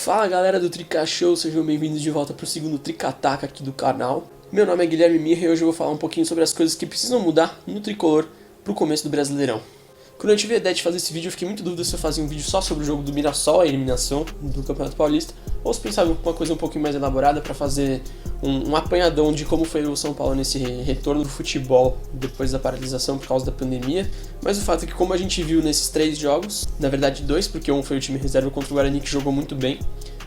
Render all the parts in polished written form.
Fala galera do Trica Show, sejam bem-vindos de volta para o segundo Trica-Ataca aqui do canal. Meu nome é Guilherme Mirra e hoje eu vou falar um pouquinho sobre as coisas que precisam mudar no Tricolor pro começo do Brasileirão. Quando eu tive a ideia de fazer esse vídeo, eu fiquei muito dúvida se eu fazia um vídeo só sobre o jogo do Mirassol, a eliminação do Campeonato Paulista, ou se pensava em uma coisa um pouquinho mais elaborada para fazer um apanhadão de como foi o São Paulo nesse retorno do futebol depois da paralisação por causa da pandemia. Mas o fato é que, como a gente viu nesses 3 jogos, na verdade 2, porque um foi o time reserva contra o Guarani que jogou muito bem,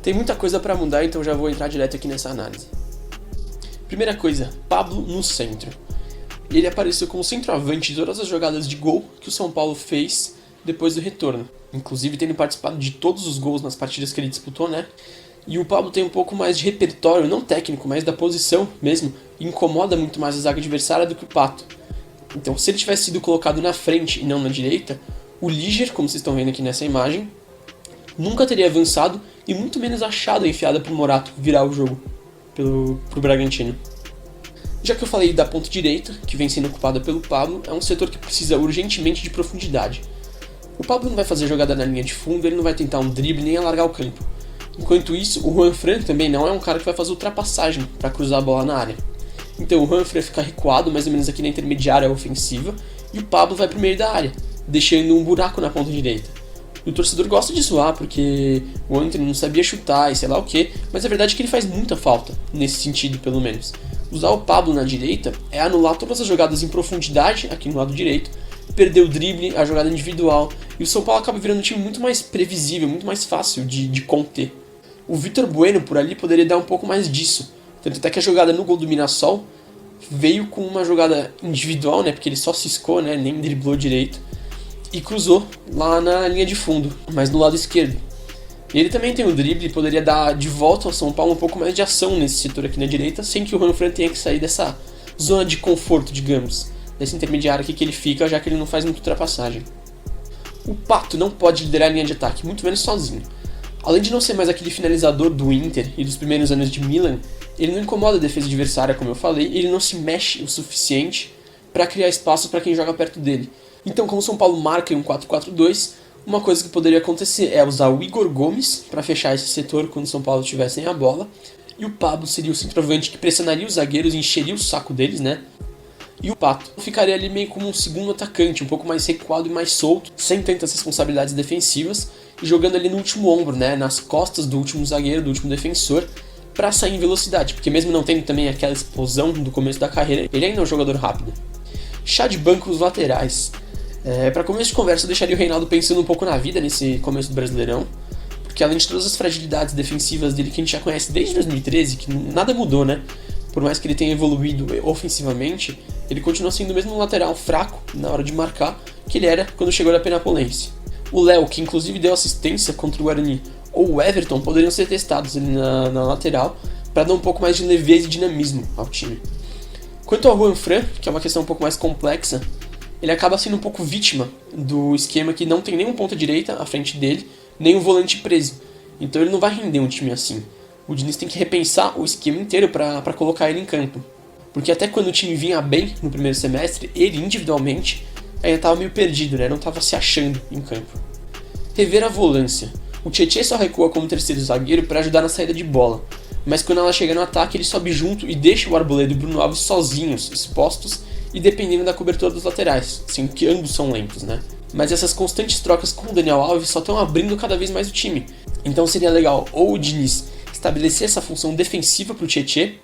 tem muita coisa para mudar, então já vou entrar direto aqui nessa análise. Primeira coisa, Pablo no centro. Ele apareceu como centroavante de todas as jogadas de gol que o São Paulo fez depois do retorno. Inclusive tendo participado de todos os gols nas partidas que ele disputou, né? E o Pablo tem um pouco mais de repertório, não técnico, mas da posição mesmo, e incomoda muito mais a zaga adversária do que o Pato. Então, se ele tivesse sido colocado na frente e não na direita, o Liger, como vocês estão vendo aqui nessa imagem, nunca teria avançado e muito menos achado a enfiada pro Morato virar o jogo pro Bragantino. Já que eu falei da ponta direita, que vem sendo ocupada pelo Pablo, é um setor que precisa urgentemente de profundidade. O Pablo não vai fazer jogada na linha de fundo, ele não vai tentar um drible nem alargar o campo. Enquanto isso, o Juanfran também não é um cara que vai fazer ultrapassagem para cruzar a bola na área. Então o Juanfran fica recuado mais ou menos aqui na intermediária ofensiva e o Pablo vai pro meio da área, deixando um buraco na ponta direita. E o torcedor gosta de zoar porque o Antony não sabia chutar e sei lá o que, mas a verdade é que ele faz muita falta, nesse sentido pelo menos. Usar o Pablo na direita é anular todas as jogadas em profundidade aqui no lado direito, perder o drible, a jogada individual, e o São Paulo acaba virando um time muito mais previsível, muito mais fácil de conter. O Vitor Bueno por ali poderia dar um pouco mais disso, tanto até que a jogada no gol do Mirassol veio com uma jogada individual, né, porque ele só ciscou, né, nem driblou direito, e cruzou lá na linha de fundo, mas no lado esquerdo. E ele também tem o drible e poderia dar de volta ao São Paulo um pouco mais de ação nesse setor aqui na direita, sem que o Juanfran tenha que sair dessa zona de conforto, digamos, desse intermediário aqui que ele fica, já que ele não faz muita ultrapassagem. O Pato não pode liderar a linha de ataque, muito menos sozinho. Além de não ser mais aquele finalizador do Inter e dos primeiros anos de Milan, ele não incomoda a defesa adversária, como eu falei, e ele não se mexe o suficiente para criar espaço para quem joga perto dele. Então, como o São Paulo marca em um 4-4-2, uma coisa que poderia acontecer é usar o Igor Gomes para fechar esse setor quando o São Paulo tivesse a bola, e o Pablo seria o centroavante que pressionaria os zagueiros e encheria o saco deles, né? E o Pato ficaria ali meio como um segundo atacante, um pouco mais recuado e mais solto, sem tantas responsabilidades defensivas, e jogando ali no último ombro, né, nas costas do último zagueiro, do último defensor, para sair em velocidade, porque mesmo não tendo também aquela explosão do começo da carreira, ele ainda é um jogador rápido. Chá de banco nos laterais. Para começo de conversa, eu deixaria o Reinaldo pensando um pouco na vida nesse começo do Brasileirão, porque além de todas as fragilidades defensivas dele que a gente já conhece desde 2013, que nada mudou, né? Por mais que ele tenha evoluído ofensivamente, ele continua sendo o mesmo lateral fraco na hora de marcar que ele era quando chegou na Penapolense. O Léo, que inclusive deu assistência contra o Guarani, ou o Everton poderiam ser testados ali na lateral para dar um pouco mais de leveza e dinamismo ao time. Quanto ao Juanfran, que é uma questão um pouco mais complexa, ele acaba sendo um pouco vítima do esquema que não tem nenhum ponta direita à frente dele, nem um volante preso. Então ele não vai render um time assim. O Diniz tem que repensar o esquema inteiro para colocar ele em campo. Porque até quando o time vinha bem no primeiro semestre, ele individualmente ainda estava meio perdido, né? Não estava se achando em campo. Rever a volância. O Tietê só recua como terceiro zagueiro para ajudar na saída de bola, mas quando ela chega no ataque ele sobe junto e deixa o Arboleda e o Bruno Alves sozinhos, expostos e dependendo da cobertura dos laterais, sendo que ambos são lentos, né? Mas essas constantes trocas com o Daniel Alves só estão abrindo cada vez mais o time. Então seria legal ou o Diniz estabelecer essa função defensiva para o Tietê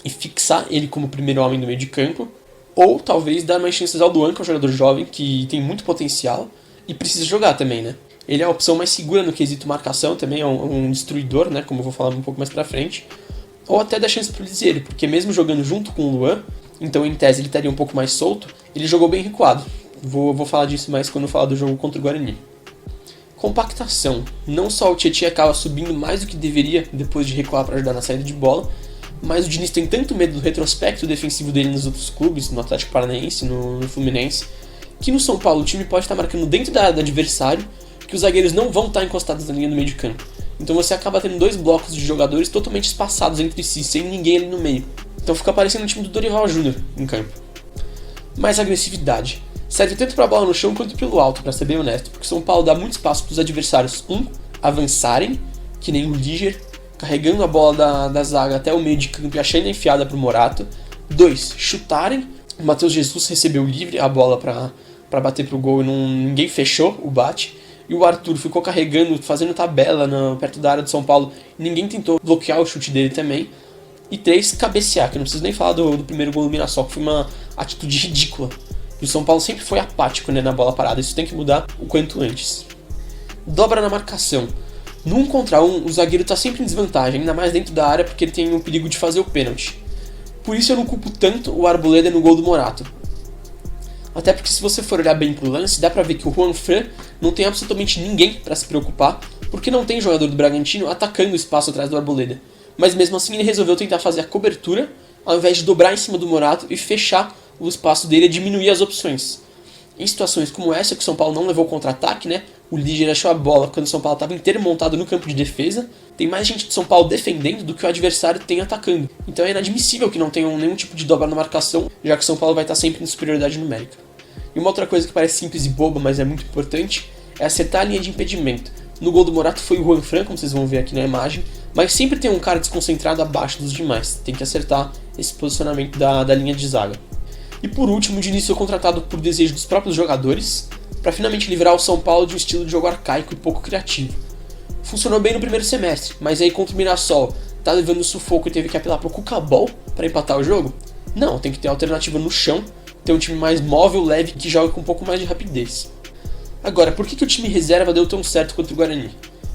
e fixar ele como primeiro homem do meio de campo, ou talvez dar mais chances ao Luan, que é um jogador jovem que tem muito potencial e precisa jogar também, né? Ele é a opção mais segura no quesito marcação, também é um destruidor, né? Como eu vou falar um pouco mais pra frente. Ou até dar chance pro Liziero, porque mesmo jogando junto com o Luan, então em tese ele estaria um pouco mais solto, ele jogou bem recuado. Vou falar disso mais quando eu falar do jogo contra o Guarani. Compactação. Não só o Tietê acaba subindo mais do que deveria depois de recuar para ajudar na saída de bola, mas o Diniz tem tanto medo do retrospecto defensivo dele nos outros clubes, no Atlético Paranaense, no Fluminense, que no São Paulo o time pode estar marcando dentro do adversário, que os zagueiros não vão estar encostados na linha do meio de campo. Então você acaba tendo 2 blocos de jogadores totalmente espaçados entre si, sem ninguém ali no meio. Então fica parecendo o time do Dorival Júnior em campo. Mais agressividade. Serve tanto para a bola no chão quanto pelo alto, para ser bem honesto, porque o São Paulo dá muito espaço para os adversários, avançarem, que nem o Liger, carregando a bola da zaga até o meio de campo e achando a enfiada pro Morato. 2, chutarem. O Matheus Jesus recebeu livre a bola para bater pro gol e ninguém fechou o bate. E o Arthur ficou carregando, fazendo tabela perto da área do São Paulo. E ninguém tentou bloquear o chute dele também. E 3, cabecear, que eu não preciso nem falar do primeiro gol do Mirassol, que foi uma atitude ridícula. E o São Paulo sempre foi apático, né, na bola parada. Isso tem que mudar o quanto antes. Dobra na marcação. No 1 contra 1, o zagueiro está sempre em desvantagem, ainda mais dentro da área, porque ele tem o perigo de fazer o pênalti. Por isso eu não culpo tanto o Arboleda no gol do Morato. Até porque se você for olhar bem pro lance, dá pra ver que o Juanfran não tem absolutamente ninguém para se preocupar, porque não tem jogador do Bragantino atacando o espaço atrás do Arboleda. Mas mesmo assim ele resolveu tentar fazer a cobertura, ao invés de dobrar em cima do Morato e fechar o espaço dele e diminuir as opções. Em situações como essa, que o São Paulo não levou contra-ataque, né? O Liger achou a bola quando o São Paulo estava inteiro montado no campo de defesa. Tem mais gente de São Paulo defendendo do que o adversário tem atacando. Então é inadmissível que não tenham nenhum tipo de dobra na marcação, já que o São Paulo vai estar sempre em superioridade numérica. E uma outra coisa que parece simples e boba, mas é muito importante, é acertar a linha de impedimento. No gol do Morato foi o Juanfran, como vocês vão ver aqui na imagem, mas sempre tem um cara desconcentrado abaixo dos demais. Tem que acertar esse posicionamento da linha de zaga. E por último, o Diniz foi contratado por desejo dos próprios jogadores, para finalmente livrar o São Paulo de um estilo de jogo arcaico e pouco criativo. Funcionou bem no primeiro semestre, mas aí contra o Mirassol, tá levando sufoco e teve que apelar pro Cucabol para empatar o jogo? Não, tem que ter alternativa no chão, ter um time mais móvel, leve, que joga com um pouco mais de rapidez. Agora, por que o time reserva deu tão certo contra o Guarani?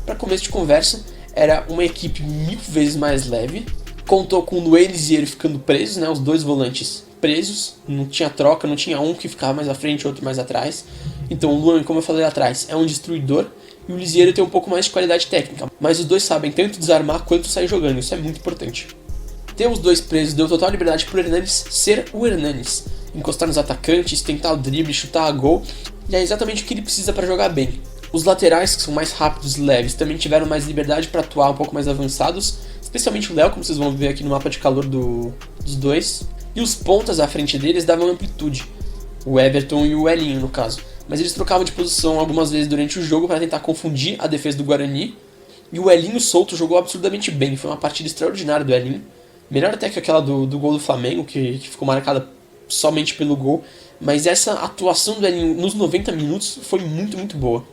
Para começo de conversa, era uma equipe 1000 vezes mais leve, contou com o Luan e Lisiero ficando presos, né, os dois volantes presos, não tinha troca, não tinha um que ficava mais à frente e outro mais atrás. Então o Luan, como eu falei lá atrás, é um destruidor e o Lisiero tem um pouco mais de qualidade técnica, mas os dois sabem tanto desarmar quanto sair jogando, isso é muito importante. Ter os dois presos deu total liberdade pro Hernanes ser o Hernanes, encostar nos atacantes, tentar o drible, chutar a gol, e é exatamente o que ele precisa para jogar bem. Os laterais, que são mais rápidos e leves, também tiveram mais liberdade para atuar um pouco mais avançados, especialmente o Léo, como vocês vão ver aqui no mapa de calor dos dois. E os pontas à frente deles davam amplitude, o Everton e o Elinho no caso. Mas eles trocavam de posição algumas vezes durante o jogo para tentar confundir a defesa do Guarani. E o Elinho solto jogou absurdamente bem, foi uma partida extraordinária do Elinho. Melhor até que aquela do gol do Flamengo, que ficou marcada somente pelo gol. Mas essa atuação do Elinho nos 90 minutos foi muito, muito boa.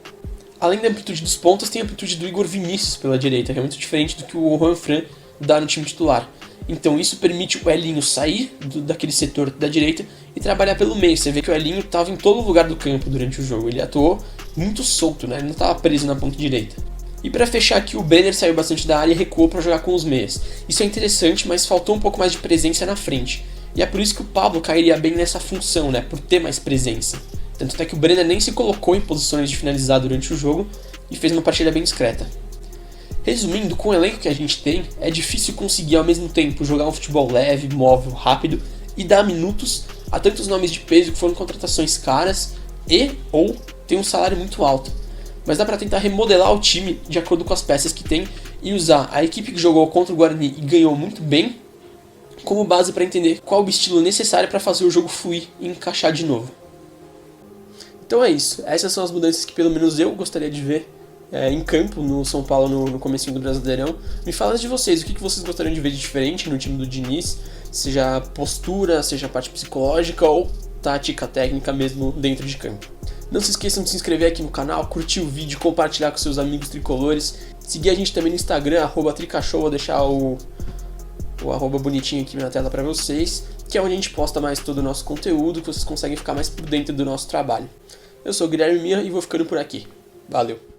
Além da amplitude dos pontas, tem a amplitude do Igor Vinícius pela direita, que é muito diferente do que o Juanfran dá no time titular. Então isso permite o Elinho sair daquele setor da direita e trabalhar pelo meio. Você vê que o Elinho estava em todo lugar do campo durante o jogo. Ele atuou muito solto, né? Ele não estava preso na ponta direita. E para fechar aqui, o Brenner saiu bastante da área e recuou para jogar com os meias. Isso é interessante, mas faltou um pouco mais de presença na frente. E é por isso que o Pablo cairia bem nessa função, né? Por ter mais presença. Tanto é que o Brenner nem se colocou em posições de finalizar durante o jogo e fez uma partida bem discreta. Resumindo, com o elenco que a gente tem, é difícil conseguir ao mesmo tempo jogar um futebol leve, móvel, rápido e dar minutos a tantos nomes de peso que foram contratações caras ou tem um salário muito alto. Mas dá pra tentar remodelar o time de acordo com as peças que tem e usar a equipe que jogou contra o Guarani e ganhou muito bem como base para entender qual o estilo necessário para fazer o jogo fluir e encaixar de novo. Então é isso, essas são as mudanças que pelo menos eu gostaria de ver em campo no São Paulo no comecinho do Brasileirão. Me fala de vocês, o que vocês gostariam de ver de diferente no time do Diniz, seja postura, seja parte psicológica ou tática técnica mesmo dentro de campo. Não se esqueçam de se inscrever aqui no canal, curtir o vídeo, compartilhar com seus amigos tricolores, seguir a gente também no Instagram, @tricashow, vou deixar o arroba bonitinho aqui na tela para vocês, que é onde a gente posta mais todo o nosso conteúdo, que vocês conseguem ficar mais por dentro do nosso trabalho. Eu sou o Guilherme Mir e vou ficando por aqui. Valeu!